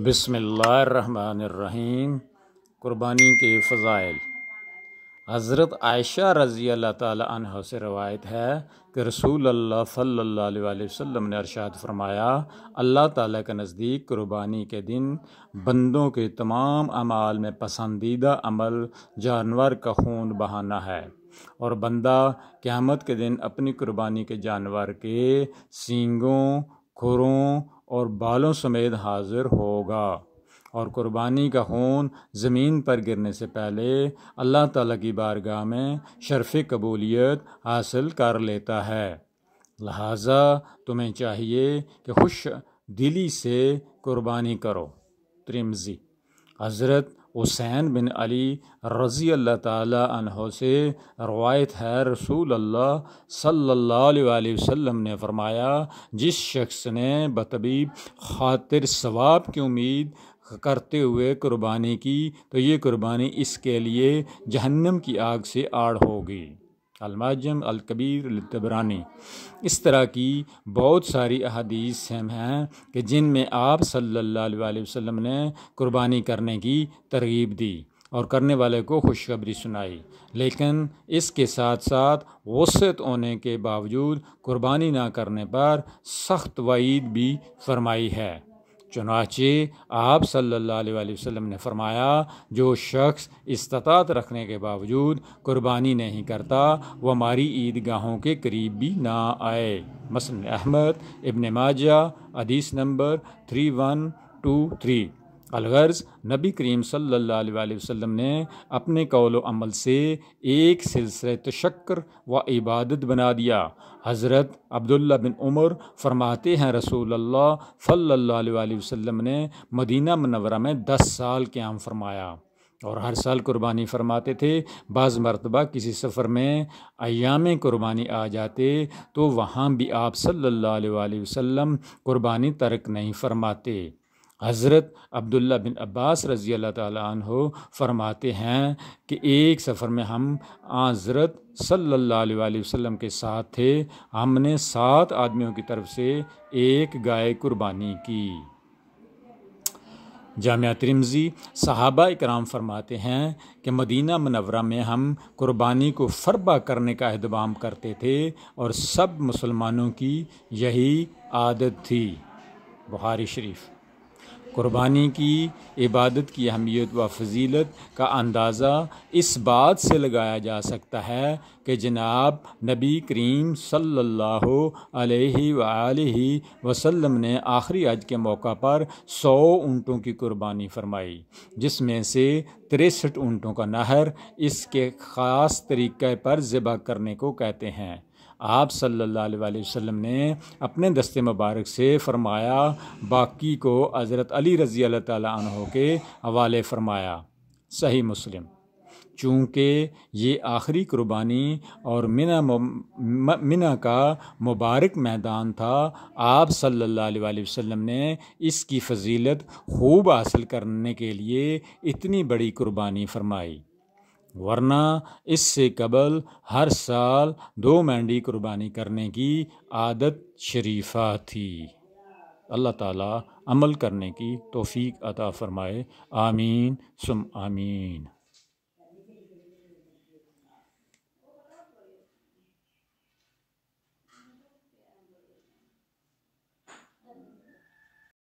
بسم اللہ الرحمن الرحیم۔ قربانی کے فضائل۔ حضرت عائشہ رضی اللہ تعالی عنہ سے روایت ہے کہ رسول اللہ صلی اللہ علیہ وسلم نے ارشاد فرمایا، اللہ تعالیٰ کے نزدیک قربانی کے دن بندوں کے تمام اعمال میں پسندیدہ عمل جانور کا خون بہانا ہے، اور بندہ قیامت کے دن اپنی قربانی کے جانور کے سینگوں، کھروں اور بالوں سمیت حاضر ہوگا، اور قربانی کا خون زمین پر گرنے سے پہلے اللہ تعالیٰ کی بارگاہ میں شرف قبولیت حاصل کر لیتا ہے۔ لہٰذا تمہیں چاہیے کہ خوش دلی سے قربانی کرو۔ ترمذی۔ حضرت حسین بن علی رضی اللہ تعالی عنہ سے روایت ہے، رسول اللہ صلی اللہ علیہ وسلم نے فرمایا، جس شخص نے بطبیب خاطر ثواب کی امید کرتے ہوئے قربانی کی تو یہ قربانی اس کے لیے جہنم کی آگ سے آڑ ہوگی۔ المعجم الکبیر للطبرانی۔ اس طرح کی بہت ساری احادیث ہیں کہ جن میں آپ صلی اللہ علیہ وسلم نے قربانی کرنے کی ترغیب دی اور کرنے والے کو خوشخبری سنائی، لیکن اس کے ساتھ ساتھ وسعت ہونے کے باوجود قربانی نہ کرنے پر سخت وعید بھی فرمائی ہے۔ چنانچہ آپ صلی اللہ علیہ وسلم نے فرمایا، جو شخص استطاعت رکھنے کے باوجود قربانی نہیں کرتا وہ ہماری عیدگاہوں کے قریب بھی نہ آئے۔ مسند احمد، ابن ماجہ، حدیث نمبر 3123۔ الغرض، نبی کریم صلی اللہ علیہ وسلم نے اپنے قول و عمل سے ایک سلسلہ تشکر و عبادت بنا دیا۔ حضرت عبداللہ بن عمر فرماتے ہیں، رسول اللہ صلی اللہ علیہ وسلم نے مدینہ منورہ میں 10 سال قیام فرمایا اور ہر سال قربانی فرماتے تھے۔ بعض مرتبہ کسی سفر میں ایام قربانی آ جاتے تو وہاں بھی آپ صلی اللہ علیہ وسلم قربانی ترک نہیں فرماتے۔ حضرت عبداللہ بن عباس رضی اللہ تعالیٰ عنہ فرماتے ہیں کہ ایک سفر میں ہم حضرت صلی اللہ علیہ وسلم کے ساتھ تھے، ہم نے 7 آدمیوں کی طرف سے ایک گائے قربانی کی۔ جامعہ ترمذی۔ صحابہ اکرام فرماتے ہیں کہ مدینہ منورہ میں ہم قربانی کو فربہ کرنے کا اہتمام کرتے تھے اور سب مسلمانوں کی یہی عادت تھی۔ بخاری شریف۔ قربانی کی عبادت کی اہمیت و فضیلت کا اندازہ اس بات سے لگایا جا سکتا ہے کہ جناب نبی کریم صلی اللہ علیہ وآلہ وسلم نے آخری حج کے موقع پر 100 اونٹوں کی قربانی فرمائی، جس میں سے 63 اونٹوں کا نہر اس کے خاص طریقے پر ذبح کرنے کو کہتے ہیں۔ آپ صلی اللہ علیہ وسلم نے اپنے دست مبارک سے فرمایا، باقی کو حضرت علی رضی اللہ تعالیٰ عنہ کے حوالے فرمایا۔ صحیح مسلم۔ چونکہ یہ آخری قربانی اور منی کا مبارک میدان تھا، آپ صلی اللہ علیہ وسلم نے اس کی فضیلت خوب حاصل کرنے کے لیے اتنی بڑی قربانی فرمائی، ورنہ اس سے قبل ہر سال 2 مینڈی قربانی کرنے کی عادت شریفہ تھی۔ اللہ تعالیٰ عمل کرنے کی توفیق عطا فرمائے۔ آمین ثم آمین۔